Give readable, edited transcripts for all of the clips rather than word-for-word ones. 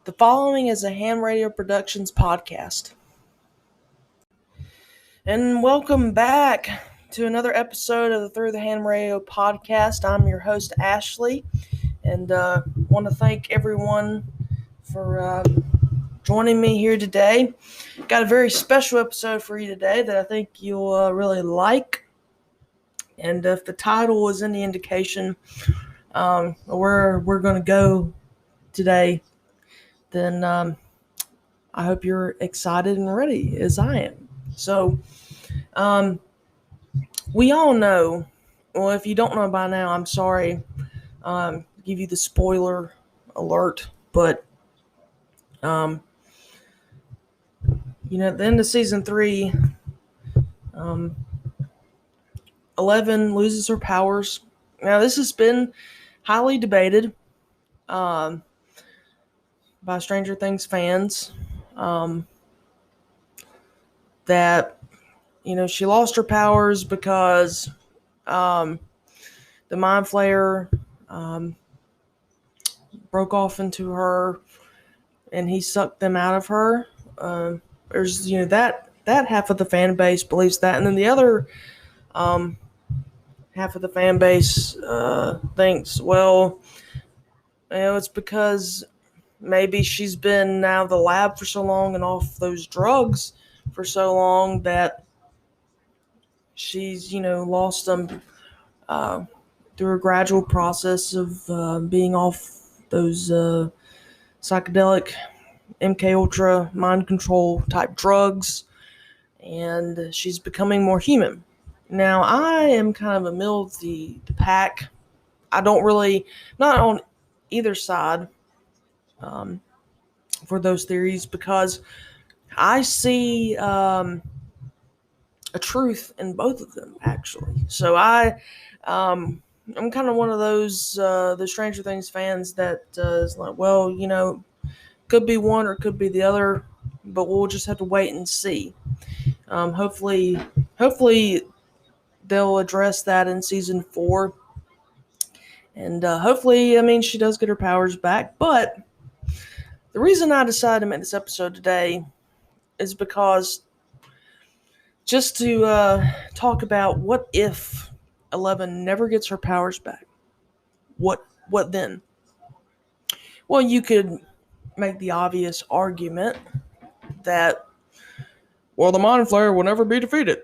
The following is a Ham Radio Productions podcast. And welcome back to another episode of the Through the Ham Radio podcast. I'm your host, Ashley, and want to thank everyone for joining me here today. Got a very special episode for you today that I think you'll really like. And if the title is any indication where we're going to go today, then I hope you're excited and ready as I am. So, we all know, well, if you don't know by now, I'm sorry, give you the spoiler alert, but, at the end of season 3, 11 loses her powers. Now, this has been highly debated by Stranger Things fans, that, she lost her powers because the Mind Flayer broke off into her and he sucked them out of her. There's, that half of the fan base believes that. And then the other half of the fan base thinks, well, it's because maybe she's been out of the lab for so long and off those drugs for so long that she's, lost them through a gradual process of being off those psychedelic MK Ultra mind control type drugs, and she's becoming more human. Now, I am kind of a middle of the pack. I don't really, not on either side for those theories, because I see a truth in both of them, actually. So I'm kind of one of those the Stranger Things fans that is like, well, could be one or it could be the other, but we'll just have to wait and see. Hopefully they'll address that in season 4, and hopefully, she does get her powers back. But the reason I decided to make this episode today is because just to talk about what if 11 never gets her powers back. What then? Well, you could make the obvious argument that, well, the Mind Flayer will never be defeated.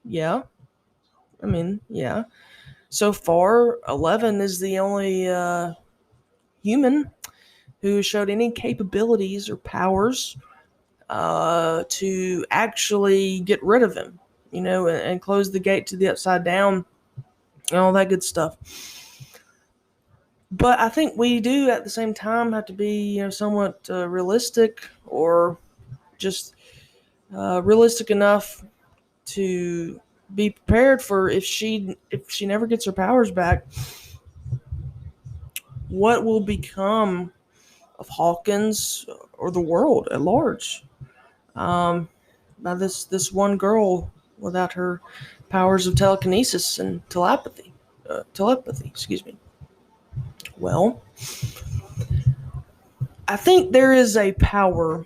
Yeah. Yeah. So far, 11 is the only human who showed any capabilities or powers to actually get rid of him, and close the gate to the Upside Down and all that good stuff. But I think we do at the same time have to be, somewhat realistic, or just realistic enough to be prepared for if she never gets her powers back, what will become of Hawkins or the world at large. By this one girl without her powers of telekinesis and telepathy, excuse me. Well, I think there is a power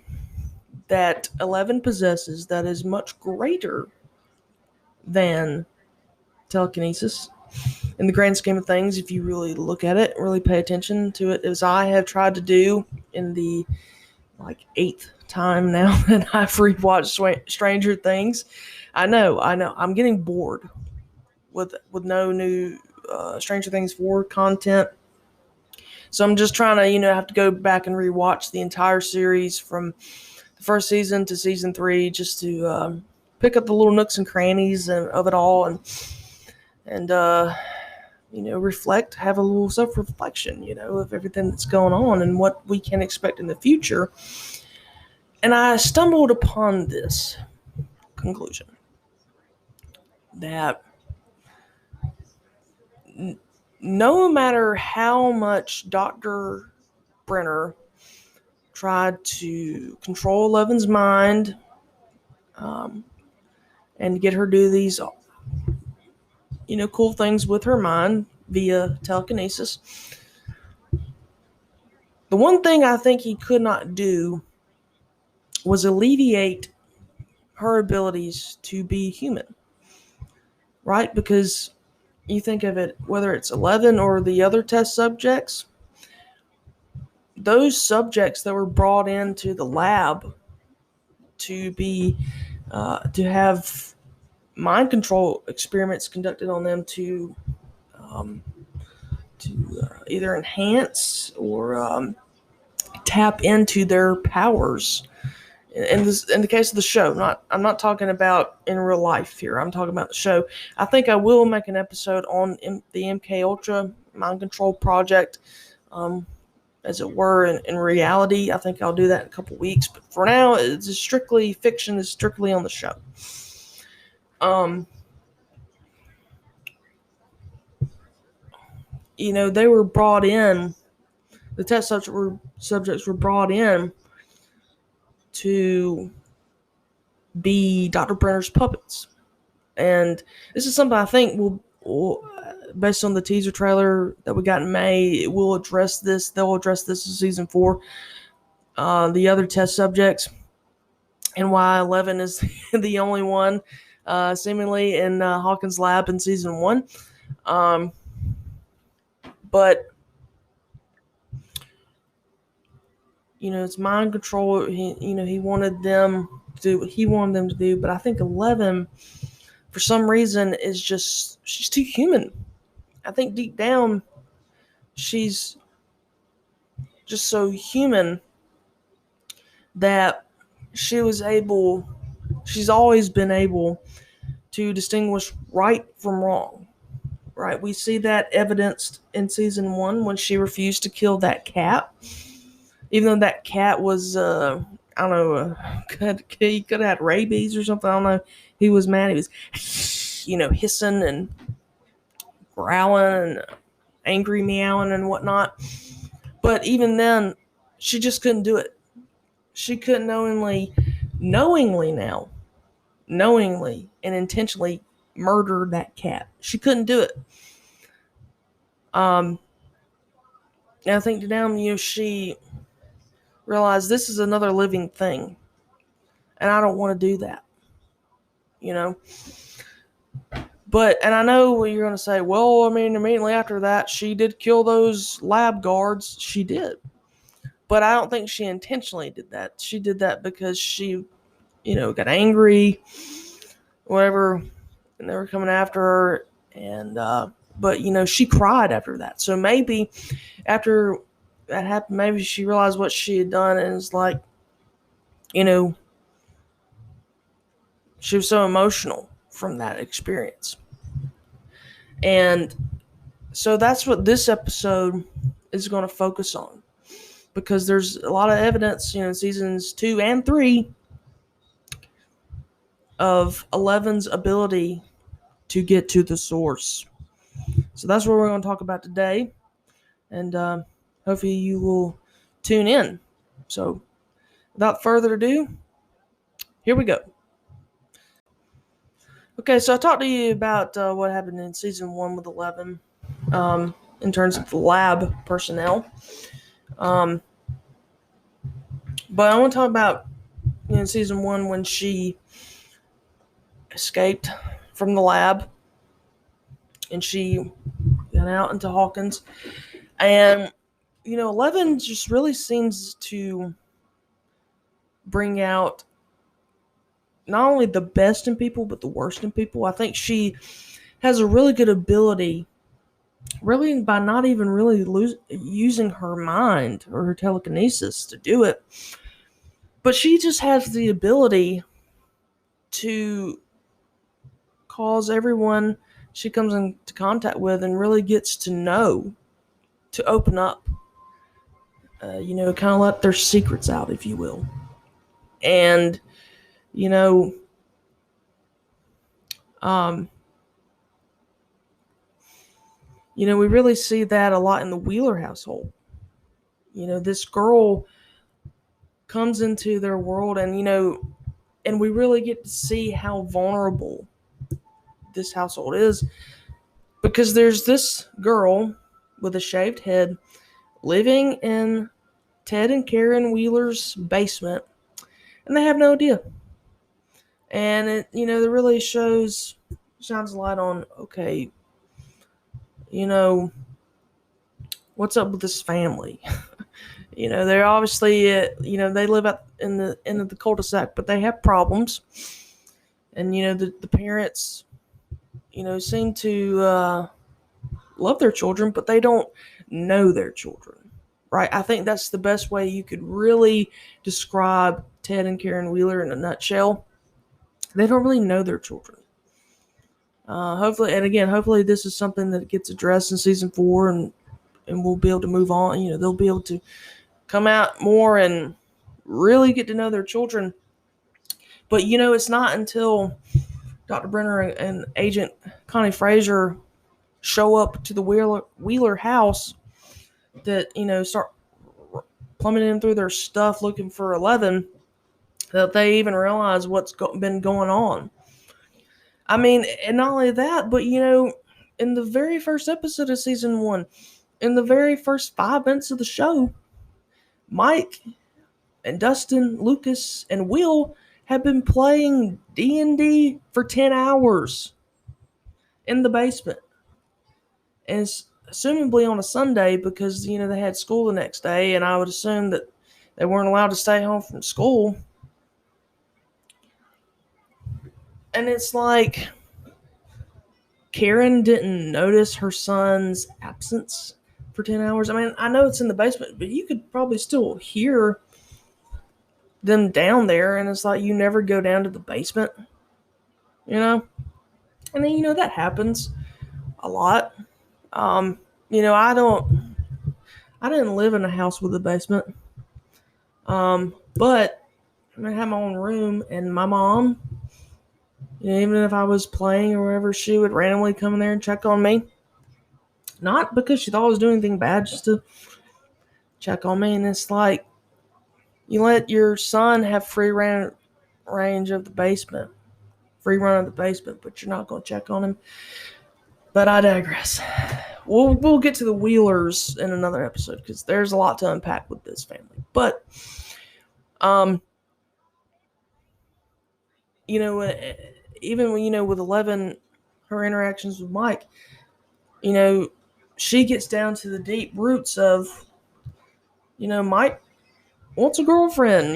that 11 possesses that is much greater than telekinesis. In the grand scheme of things, if you really look at it, really pay attention to it, as I have tried to do in the 8th time now that I've rewatched Stranger Things. I know, I'm getting bored with no new Stranger Things 4 content. So I'm just trying to, have to go back and rewatch the entire series from the first season to season 3, just to pick up the little nooks and crannies of it all, and reflect, have a little self-reflection, of everything that's going on and what we can expect in the future. And I stumbled upon this conclusion that no matter how much Dr. Brenner tried to control Eleven's mind and get her to do these cool things with her mind via telekinesis, The one thing I think he could not do was alleviate her abilities to be human, right? Because you think of it, whether it's 11 or the other test subjects, those subjects that were brought into the lab to be to have mind control experiments conducted on them um, to either enhance or tap into their powers. In the case of the show, I'm not talking about in real life here. I'm talking about the show. I think I will make an episode on the MK Ultra mind control project, as it were, in reality. I think I'll do that in a couple weeks. But for now, it's strictly fiction. Is strictly on the show. They were brought in. The test subjects were brought in to be Dr. Brenner's puppets. And this is something I think will based on the teaser trailer that we got in May, it will address this. They'll address this in season 4. The other test subjects and why 11 is the only one seemingly in Hawkins' lab in season 1. But it's mind control. He wanted them to do what he wanted them to do. But I think 11, for some reason, she's too human. I think deep down, she's just so human that she's always been able to distinguish right from wrong. Right? We see that evidenced in season 1 when she refused to kill that cat. Even though that cat was, I don't know, he could have had rabies or something. I don't know. He was mad. He was, hissing and growling and angry meowing and whatnot. But even then, she just couldn't do it. She couldn't knowingly and intentionally murder that cat. She couldn't do it. And I think to them, she realized this is another living thing, and I don't want to do that. But, and I know what you're going to say, well, I mean, immediately after that, she did kill those lab guards. She did. But I don't think she intentionally did that. She did that because she, got angry, whatever, and they were coming after her. And, but, she cried after that. So maybe after that happened, maybe she realized what she had done and is like, she was so emotional from that experience. And so that's what this episode is going to focus on, because there's a lot of evidence, in seasons 2 and 3 of 11's ability to get to the source. So that's what we're going to talk about today. And hopefully you will tune in. So without further ado, here we go. Okay, so I talked to you about what happened in season 1 with 11 in terms of the lab personnel. But I want to talk about season 1 when she escaped from the lab and she got out into Hawkins. And, 11 just really seems to bring out not only the best in people, but the worst in people. I think she has a really good ability, really by not even really using her mind or her telekinesis to do it. But she just has the ability to cause everyone she comes into contact with and really gets to know, to open up, kind of let their secrets out, if you will. And, we really see that a lot in the Wheeler household. This girl comes into their world and, and we really get to see how vulnerable this household is, because there's this girl with a shaved head living in Ted and Karen Wheeler's basement, and they have no idea. And it, it really shines a light on, okay, what's up with this family? They're obviously, they live out in the end of the cul-de-sac, but they have problems. And, the parents, seem to love their children, but they don't know their children, right? I think that's the best way you could really describe Ted and Karen Wheeler in a nutshell. They don't really know their children. Hopefully this is something that gets addressed in season 4, and we'll be able to move on. They'll be able to come out more and really get to know their children. But, it's not until Dr. Brenner and Agent Connie Fraser show up to the Wheeler house that, start plummeting through their stuff looking for 11, that they even realize what's been going on. I mean, and not only that, but, in the very first episode of season 1, in the very first 5 minutes of the show, Mike and Dustin, Lucas, and Will have been playing D&D for 10 hours in the basement. And it's assumably on a Sunday because, they had school the next day, and I would assume that they weren't allowed to stay home from school. And it's like Karen didn't notice her son's absence for 10 hours. I mean, I know it's in the basement, but you could probably still hear them down there, and it's like you never go down to the basement, And then, that happens a lot. I didn't live in a house with a basement. But I had my own room, and my mom, even if I was playing or whatever, she would randomly come in there and check on me. Not because she thought I was doing anything bad, just to check on me. And it's like, you let your son have free range of the basement, free run of the basement, but you're not going to check on him. But I digress. We'll get to the Wheelers in another episode because there's a lot to unpack with this family. But, even when, with 11, her interactions with Mike, she gets down to the deep roots of, Mike wants a girlfriend.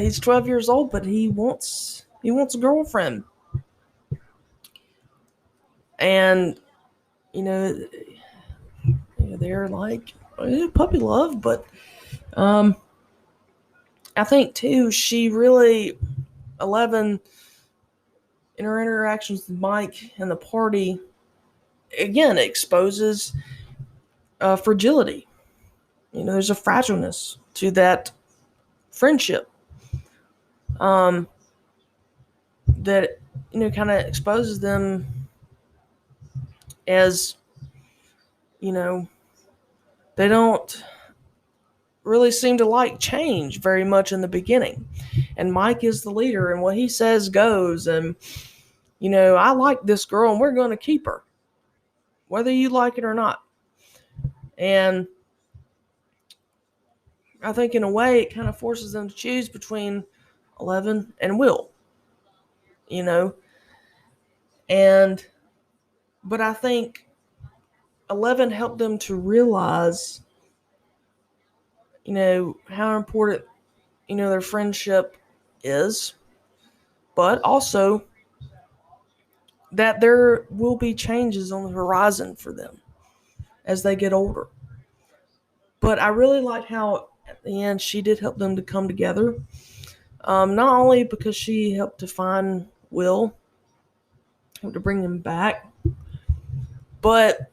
He's 12 years old, but he wants a girlfriend. And, they're like puppy love, but I think too she really 11 in her interactions with Mike and the party again exposes fragility. There's a fragileness to that friendship that kind of exposes them as they don't really seem to like change very much in the beginning. And Mike is the leader, and what he says goes. And, I like this girl, and we're going to keep her, whether you like it or not. And I think in a way it kind of forces them to choose between 11 and Will, but I think 11 helped them to realize, how important, their friendship is, but also that there will be changes on the horizon for them as they get older. But I really liked how at the end she did help them to come together. Not only because she helped to find Will, helped to bring him back, but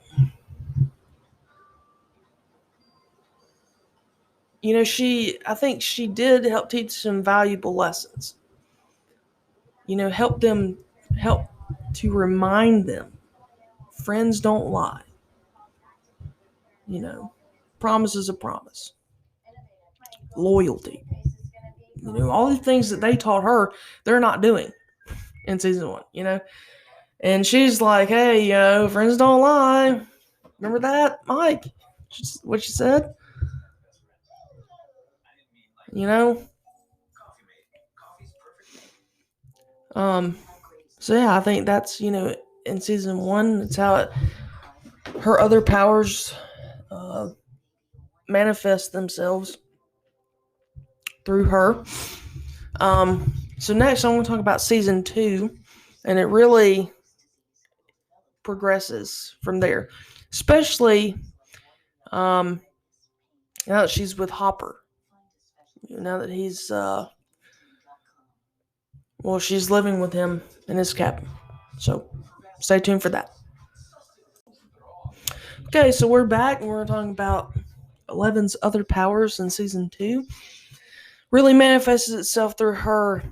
I think she did help teach some valuable lessons. Help to remind them, friends don't lie. Promise is a promise. Loyalty. All the things that they taught her, they're not doing in season 1, And she's like, hey, friends don't lie. Remember that, Mike? What she said? You know? So yeah, I think that's, in season 1, it's how her other powers manifest themselves through her. So next, I want to talk about season 2, and it really progresses from there, especially now that she's with Hopper. Now that he's she's living with him in his cabin. So stay tuned for that. Okay, so we're back and we're talking about Eleven's other powers in season 2. Really manifests itself through her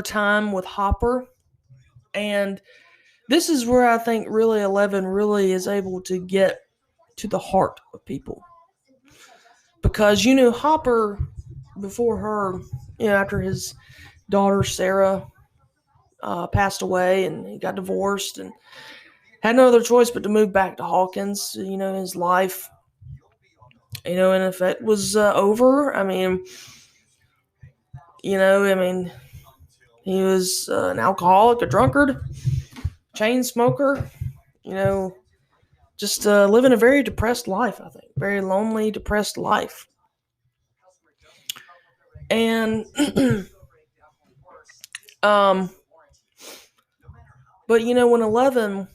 time with Hopper, and this is where I think really 11 really is able to get to the heart of people, because Hopper, before her, after his daughter Sarah passed away and he got divorced and had no other choice but to move back to Hawkins. His life, in effect, was over. He was an alcoholic, a drunkard, chain smoker, just living a very depressed life, I think. Very lonely, depressed life. And, but when 11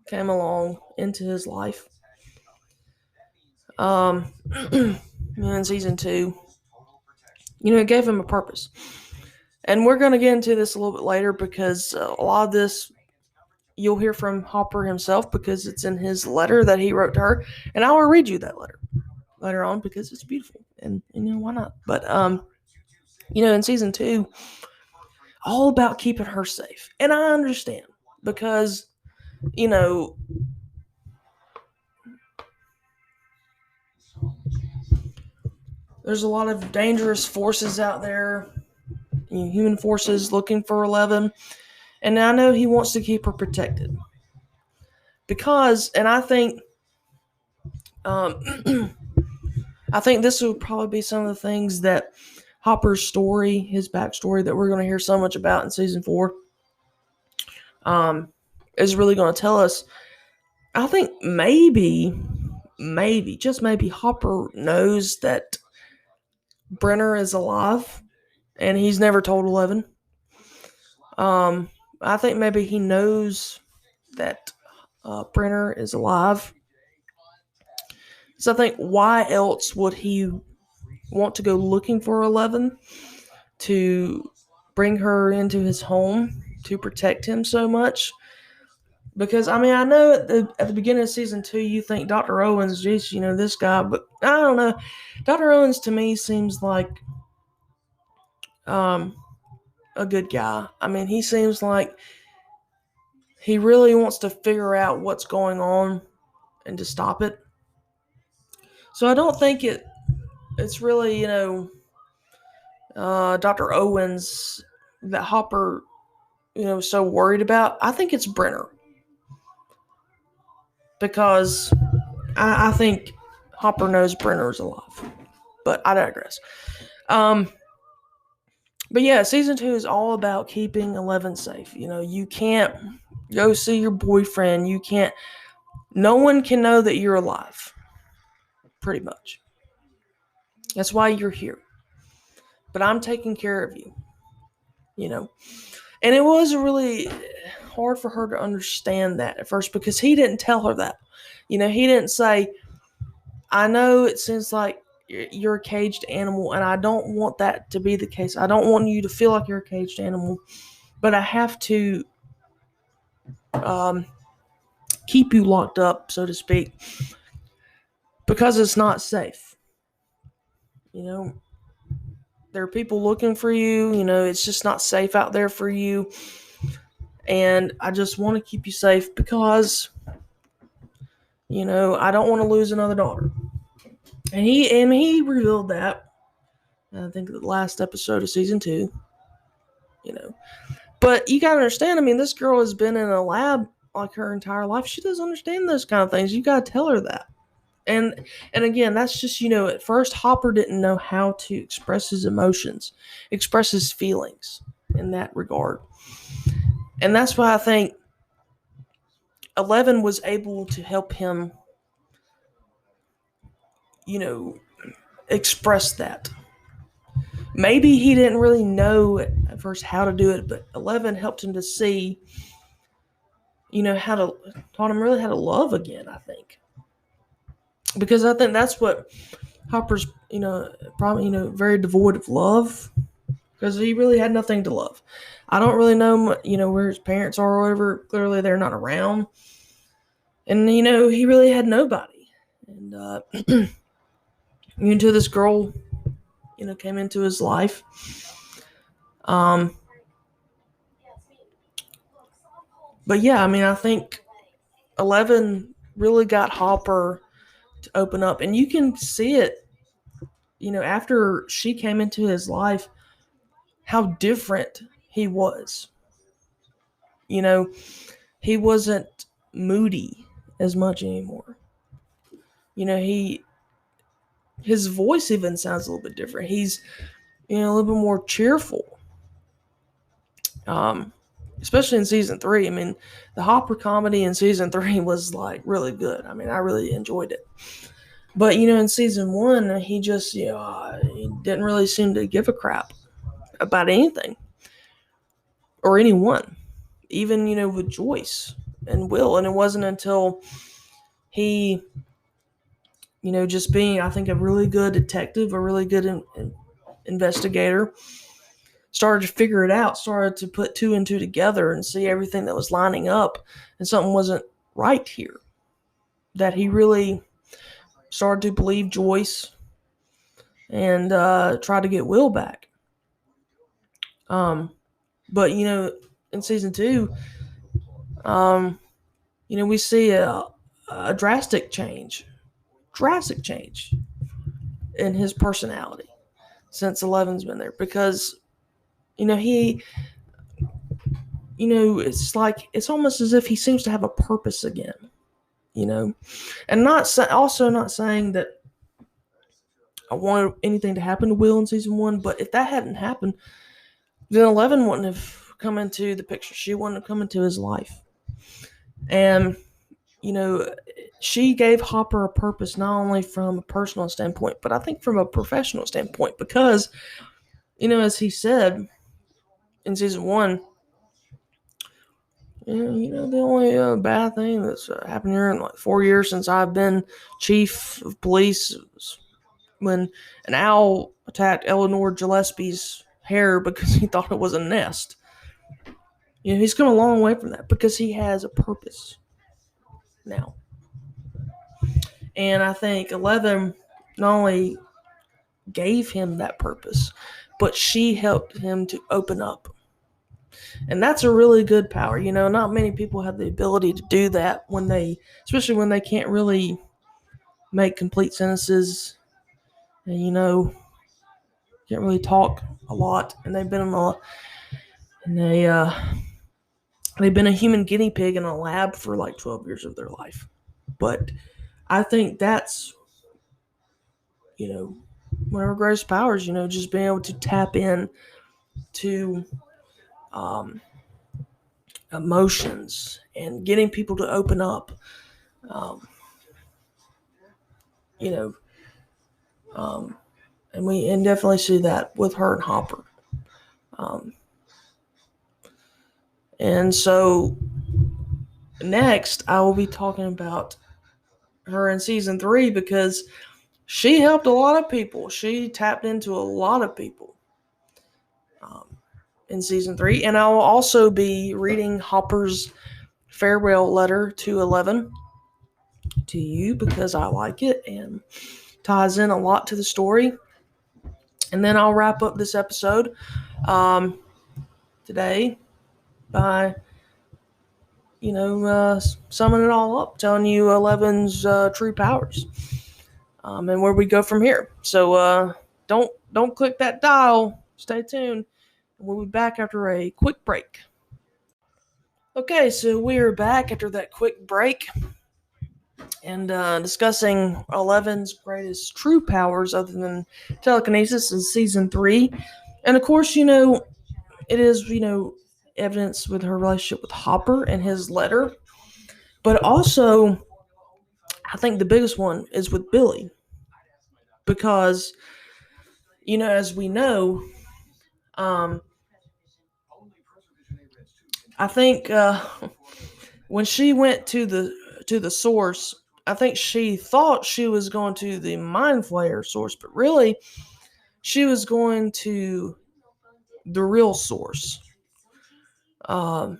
came along into his life, in season 2, it gave him a purpose. And we're going to get into this a little bit later, because a lot of this you'll hear from Hopper himself, because it's in his letter that he wrote to her. And I will read you that letter later on, because it's beautiful. And why not? But, in season 2, all about keeping her safe. And I understand, because, there's a lot of dangerous forces out there, human forces looking for 11. And I know he wants to keep her protected. Because, and I think, I think this will probably be some of the things that Hopper's story, his backstory that we're going to hear so much about in season 4, is really going to tell us. I think maybe, just maybe, Hopper knows that Brenner is alive, and he's never told 11. I think maybe he knows that Brenner is alive. So I think, why else would he want to go looking for 11 to bring her into his home to protect him so much? Because, I know at the beginning of season 2, you think Dr. Owens, geez, this guy, but I don't know. Dr. Owens to me seems like a good guy. He seems like he really wants to figure out what's going on and to stop it. So I don't think it's really, Dr. Owens that Hopper, is so worried about. I think it's Brenner. Because I think Hopper knows Brenner's alive. But I digress. But yeah, season 2 is all about keeping 11 safe. You can't go see your boyfriend. You can't. No one can know that you're alive. Pretty much. That's why you're here. But I'm taking care of you. And it was really hard for her to understand that at first, because he didn't tell her that. He didn't say, I know it seems like you're a caged animal, and I don't want that to be the case. I don't want you to feel like you're a caged animal, but I have to keep you locked up, so to speak, because it's not safe. There are people looking for you. It's just not safe out there for you. And I just want to keep you safe, because, I don't want to lose another daughter. And he revealed that, I think, the last episode of season 2. But you gotta understand, this girl has been in a lab like her entire life. She doesn't understand those kind of things. You gotta tell her that. And again, that's just, at first Hopper didn't know how to express his emotions, express his feelings in that regard. And that's why I think 11 was able to help him, express that. Maybe he didn't really know at first how to do it, but 11 helped him to see, taught him really how to love again, I think. Because I think that's what Hopper's, probably, very devoid of love, because he really had nothing to love. I don't really know, where his parents are or whatever. Clearly, they're not around. And, he really had nobody. And until this girl, came into his life. But yeah, I think 11 really got Hopper to open up. And you can see it, after she came into his life, how different he was. He wasn't moody as much anymore. His voice even sounds a little bit different. He's, a little bit more cheerful. Especially in season 3. The Hopper comedy in season 3 was like really good. I really enjoyed it. But in season 1, he just, he didn't really seem to give a crap about anything or anyone, even with Joyce and Will. And it wasn't until he, just being, I think, a really good detective, a really good investigator, started to figure it out, started to put 2 and 2 together and see everything that was lining up, and something wasn't right here, that he really started to believe Joyce and try to get Will back. But in season 2, we see a drastic change in his personality since 11's been there, because he, it's almost as if he seems to have a purpose again, and not saying that I wanted anything to happen to Will in season 1, but if that hadn't happened, then 11 wouldn't have come into the picture. She wouldn't have come into his life. And, she gave Hopper a purpose, not only from a personal standpoint, but I think from a professional standpoint, because, as he said in season 1, the only bad thing that's happened here in like 4 years since I've been chief of police was when an owl attacked Eleanor Gillespie's hair because he thought it was a nest. He's come a long way from that because he has a purpose now. And I think 11 not only gave him that purpose, but she helped him to open up. And that's a really good power. Not many people have the ability to do that especially when they can't really make complete sentences and, can't really talk a lot. And they've been they've been a human guinea pig in a lab for like 12 years of their life. But I think that's, one of our greatest powers, just being able to tap in to emotions and getting people to open up. And definitely see that with her and Hopper. And so next I will be talking about her in season 3, because she helped a lot of people. She tapped into a lot of people in season 3. And I will also be reading Hopper's farewell letter to 11 to you, because I like it and ties in a lot to the story. And then I'll wrap up this episode today by summing it all up, telling you 11's true powers, and where we go from here. So don't click that dial. Stay tuned. We'll be back after a quick break. Okay, so we are back after that quick break. and discussing 11's greatest true powers other than telekinesis in season 3. And of course, it is, evidence with her relationship with Hopper and his letter. But also, I think the biggest one is with Billy. Because, as we know, I think when she went to the source, I think she thought she was going to the Mind Flayer source, but really she was going to the real source. The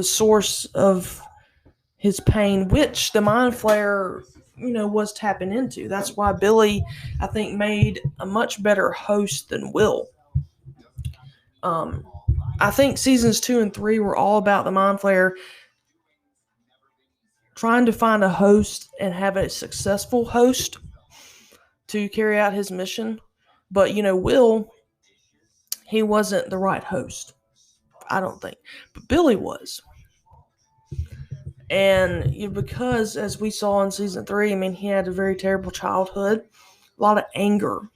source of his pain, which the Mind Flayer, was tapping into. That's why Billy, I think, made a much better host than Will. I think seasons 2 and 3 were all about the Mind Flayer trying to find a host and have a successful host to carry out his mission. But, Will, he wasn't the right host, I don't think. But Billy was. And because, as we saw in season 3, he had a very terrible childhood, a lot of anger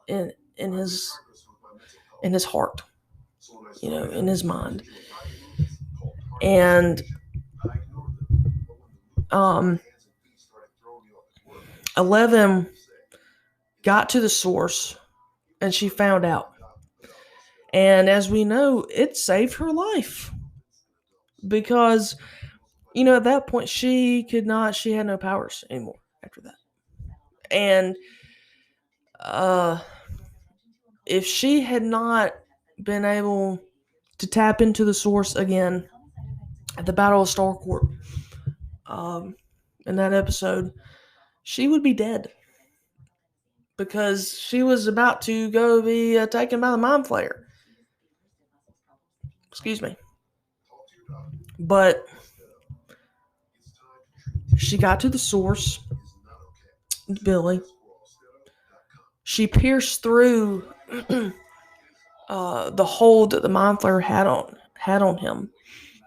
in his heart, in his mind. And 11 got to the source and she found out. And as we know, it saved her life. Because, at that point, she had no powers anymore after that. And if she had not been able to tap into the source again at the Battle of Starcourt, in that episode, she would be dead. Because she was about to go be taken by the Mind Flayer. Excuse me. But she got to the source, Billy. She pierced through the hold that the Mind Flayer had on him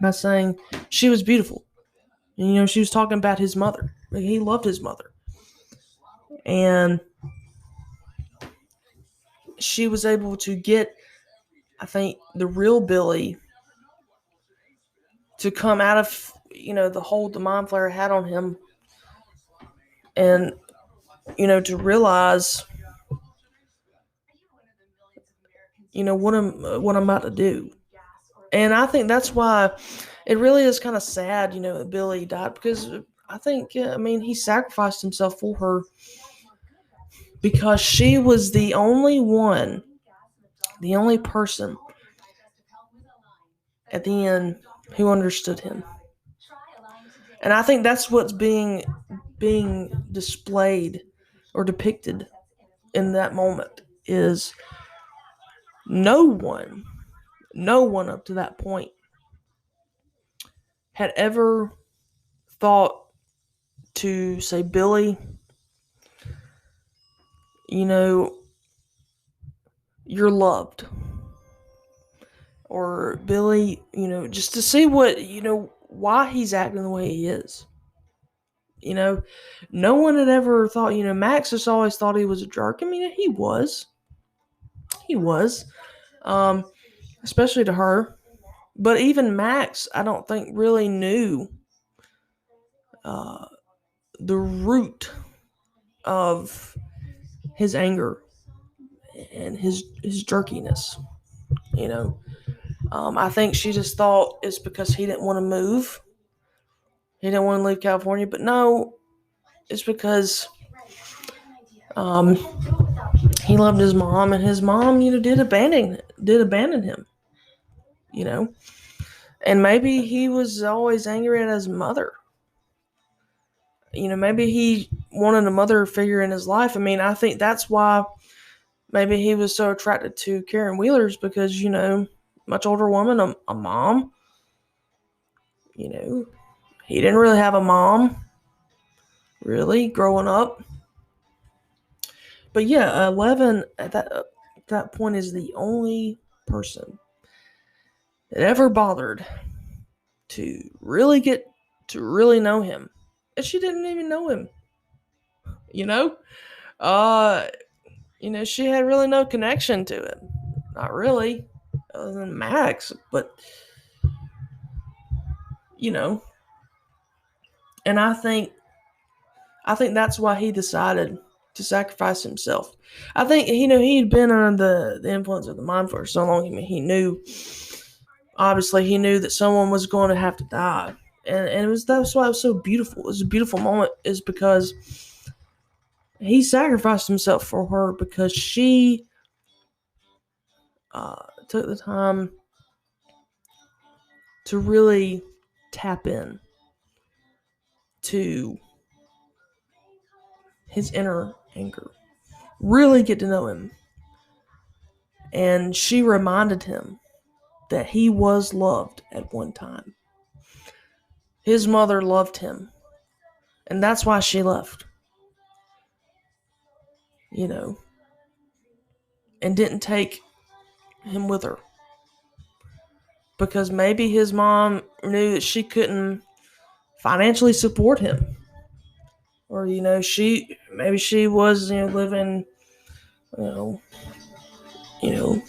by saying she was beautiful. And, she was talking about his mother. He loved his mother. And she was able to get, I think, the real Billy to come out of, the hold the Mind Flayer had on him. And, to realize, what I'm about to do. And I think that's why it really is kind of sad, that Billy died. Because I think, he sacrificed himself for her. Because she was the only person at the end who understood him. And I think that's what's being displayed or depicted in that moment is no one up to that point had ever thought to say, Billy, you're loved. Or Billy, just to see what, why he's acting the way he is. No one had ever thought, Max just always thought he was a jerk. He was. He was. Especially to her. But even Max, I don't think really knew the root of his anger and his jerkiness. I think she just thought it's because he didn't want to move. He didn't want to leave California. But no, it's because he loved his mom, and his mom, did abandon him. And maybe he was always angry at his mother. Maybe he wanted a mother figure in his life. I think that's why maybe he was so attracted to Karen Wheeler's because, much older woman, a mom. He didn't really have a mom, really, growing up. But yeah, 11 at that point is the only person that ever bothered to really get to really know him. And she didn't even know him, you know? Uh, she had really no connection to him. Not really, other than Max, but, you know, and I think that's why he decided to sacrifice himself. I think, he'd been under the influence of the mind for so long. I mean, obviously, he knew that someone was going to have to die. And that's why it was so beautiful. It was a beautiful moment, is because he sacrificed himself for her, because she took the time to really tap in to his inner anger, really get to know him. And she reminded him that he was loved at one time. His mother loved him, and that's why she left, and didn't take him with her. Because maybe his mom knew that she couldn't financially support him. Or, maybe she was, living, you know,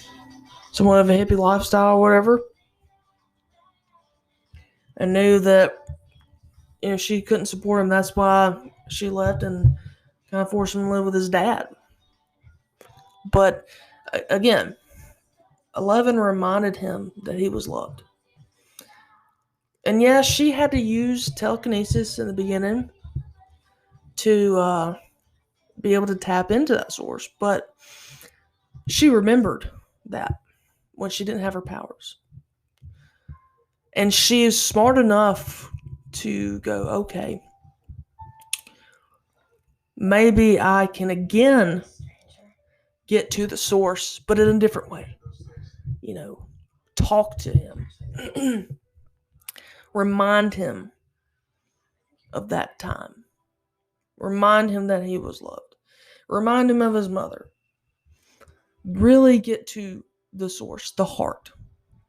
somewhat of a hippie lifestyle or whatever. And knew that, she couldn't support him. That's why she left and kind of forced him to live with his dad. But, again, 11 reminded him that he was loved. And yeah, she had to use telekinesis in the beginning to be able to tap into that source, but she remembered that when she didn't have her powers. And she is smart enough to go, okay, maybe I can again get to the source, but in a different way. Talk to him. Remind him of that time. Remind him that he was loved. Remind him of his mother. Really get to the source, the heart,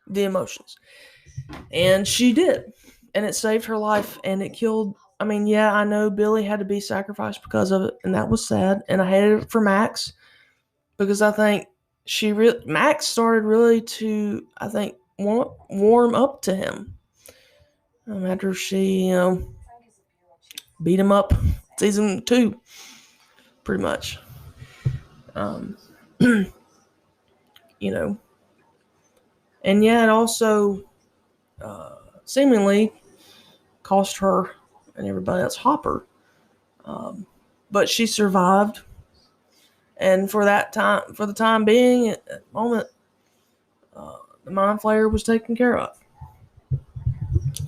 the emotions. And she did. And it saved her life, and it killed. I mean, yeah, I know Billy had to be sacrificed because of it, and that was sad. And I hated it for Max, because I think Max started really to, I think, warm up to him. After she, beat him up season 2, pretty much. And yeah, it also seemingly cost her and everybody else Hopper. But she survived. And for the time being, at that moment, the Mind Flayer was taken care of.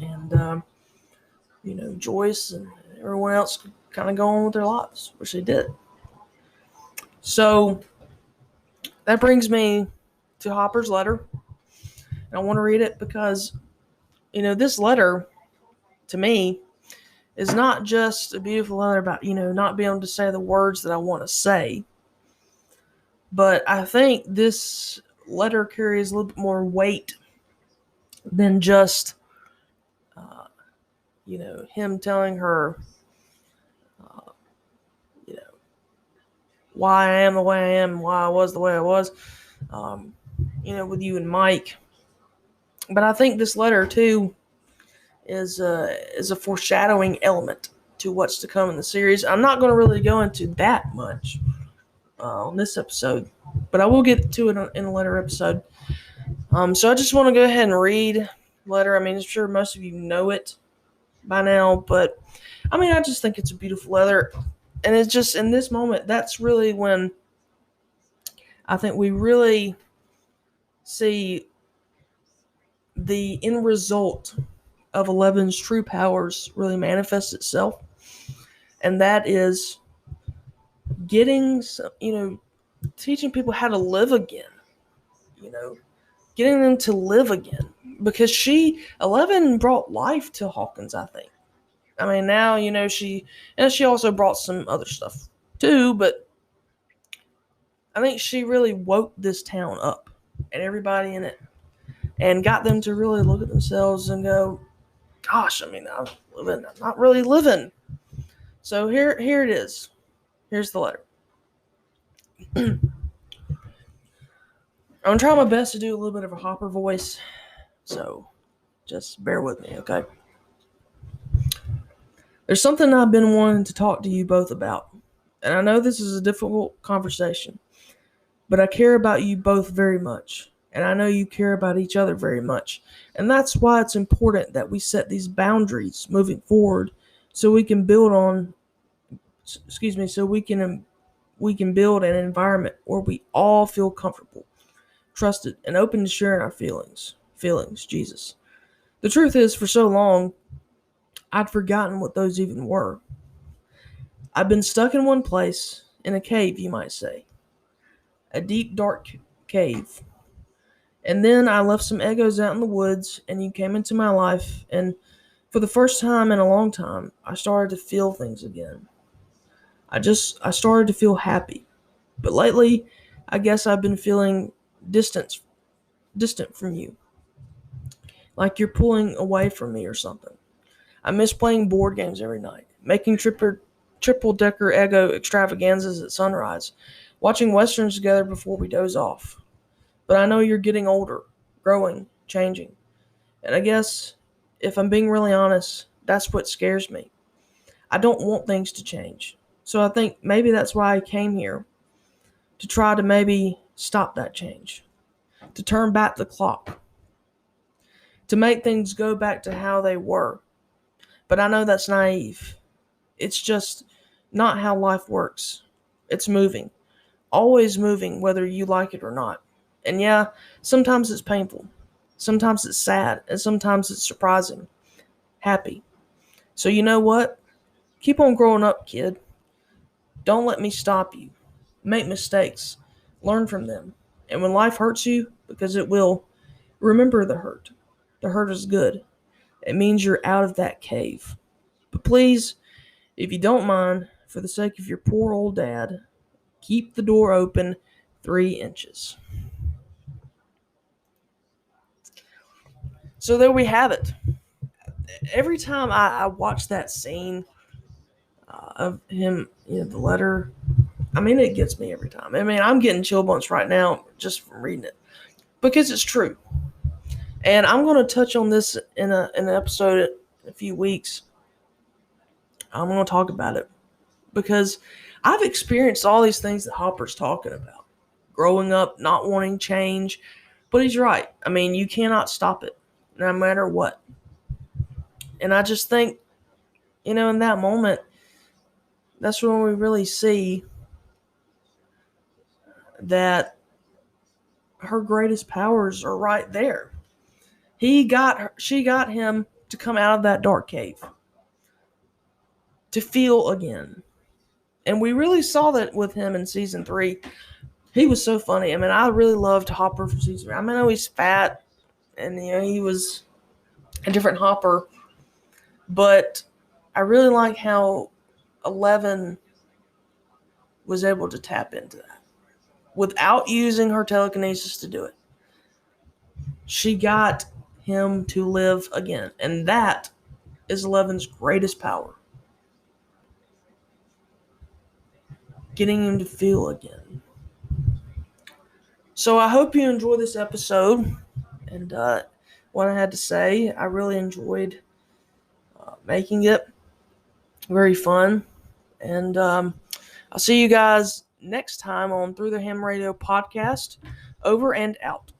And, Joyce and everyone else could kind of go on with their lives, which they did. So, that brings me to Hopper's letter. And I want to read it because, this letter, to me, is not just a beautiful letter about, not being able to say the words that I want to say. But I think this letter carries a little bit more weight than just, him telling her, why I am the way I am, why I was the way I was, with you and Mike. But I think this letter, too, is a foreshadowing element to what's to come in the series. I'm not going to really go into that much on this episode, but I will get to it in a later episode. So I just want to go ahead and read the letter. I mean, I'm sure most of you know it by now, but I mean, I just think it's a beautiful letter. And it's just, in this moment, that's really when I think we really see the end result of 11's true powers really manifest itself. And that is getting, teaching people how to live again. Getting them to live again. Because 11 brought life to Hawkins, I think. I mean, now, she also brought some other stuff too, but I think she really woke this town up and everybody in it and got them to really look at themselves and go, gosh, I mean, living. I'm not really living. So here it is. Here's the letter. I'm gonna try my best to do a little bit of a Hopper voice, so just bear with me, okay? There's something I've been wanting to talk to you both about, and I know this is a difficult conversation, but I care about you both very much, and I know you care about each other very much, and that's why it's important that we set these boundaries moving forward, so we can build on. So we can build an environment where we all feel comfortable, trusted, and open to sharing our feelings. Feelings, Jesus. The truth is, for so long, I'd forgotten what those even were. I've been stuck in one place, in a cave, you might say. A deep, dark cave. And then I left some egos out in the woods, and you came into my life, and for the first time in a long time, I started to feel things again. I started to feel happy. But lately, I guess I've been feeling distant from you. Like you're pulling away from me or something. I miss playing board games every night, making triple decker Eggo extravaganzas at sunrise, watching westerns together before we doze off. But I know you're getting older, growing, changing. And I guess, if I'm being really honest, that's what scares me. I don't want things to change. So I think maybe that's why I came here, to try to maybe stop that change, to turn back the clock, to make things go back to how they were. But I know that's naive. It's just not how life works. It's moving, always moving, whether you like it or not. And yeah, sometimes it's painful, sometimes it's sad, and sometimes it's surprising, happy. So you know what? Keep on growing up, kid. Don't let me stop you. Make mistakes, learn from them. And when life hurts you, because it will, remember the hurt. The hurt is good. It means you're out of that cave. But please, if you don't mind, for the sake of your poor old dad, keep the door open 3 inches. So there we have it. Every time I watch that scene of him, the letter, I mean, it gets me every time. I mean, I'm getting chill bumps right now just from reading it because it's true. And I'm going to touch on this in an episode in a few weeks. I'm going to talk about it because I've experienced all these things that Hopper's talking about. Growing up, not wanting change. But he's right. I mean, you cannot stop it, no matter what. And I just think, in that moment, that's when we really see that her greatest powers are right there. She got him to come out of that dark cave, to feel again. And we really saw that with him in season 3. He was so funny. I mean, I really loved Hopper from season 3. I mean, I know he's fat, and he was a different Hopper, but I really like how 11 was able to tap into that without using her telekinesis to do it. She got him to live again, and that is 11's greatest power. Getting him to feel again. So I hope you enjoy this episode, and what I had to say, I really enjoyed making it. Very fun, and I'll see you guys next time on Through the Ham Radio podcast. Over and out.